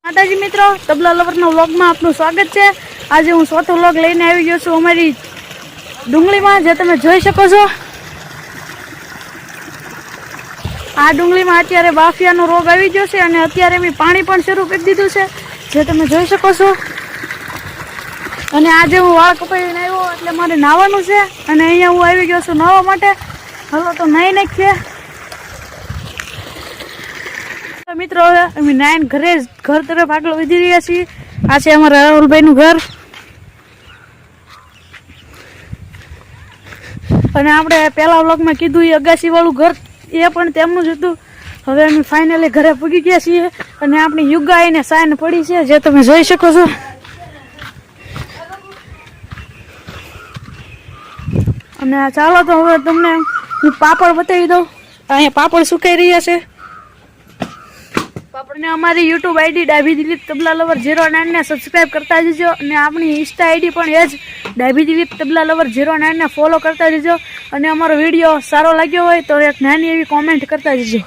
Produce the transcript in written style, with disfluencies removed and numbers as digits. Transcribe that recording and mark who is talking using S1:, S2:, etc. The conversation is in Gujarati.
S1: માતાજી મિત્રો, તબલા લવરના વ્લોગમાં આપનું સ્વાગત છે। આજે હું ચોથો વ્લોગ લઈને આવી ગયો છું અમારી ડુંગળીમાં, જે તમે જોઈ શકો છો। આ ડુંગળીમાં અત્યારે બાફિયાનો રોગ આવી ગયો છે અને અત્યારે મેં પાણી પણ શરૂ કરી દીધું છે, જે તમે જોઈ શકો છો। અને આજે હું વાળ કપાવીને આવ્યો એટલે મારે નાહવાનું છે અને અહીંયા હું આવી ગયો છું નાહવા માટે। હાલો તો નાહી નાખીએ મિત્રો। હવે અમે નાઈન ઘર તરફ આગળ વધી રહ્યા છીએ। આ છે અમારા રાહુલભાઈનું ઘર અને આપણે પહેલા વ્લોગમાં કીધું એ અગાસી વાળું ઘર એ પણ તેમનું જ હતું। હવે અમે ફાઇનલી ઘરે પૂગી ગયા છીએ અને આપણી યુગાઈને સાઈન પડી છે, જે તમે જોઈ શકો છો। અને ચાલો તો હવે તમને હું પાપડ બતાવી દઉં। અહીંયા પાપડ સુકાઈ રહ્યા છે। આપણે અમારી યુટ્યુબ આઈડી ડાભી દિલીપ તબલા લવર 09 ને સબસ્ક્રાઇબ કરતા જજો અને આપણી ઇન્સ્ટા આઈડી પણ એ જ ડાભી દિલીપ તબલા લવર 09 ને ફોલો કરતા જજો। અને અમારો વિડીયો સારો લાગ્યો હોય તો એક નાની એવી કોમેન્ટ કરતા જજો।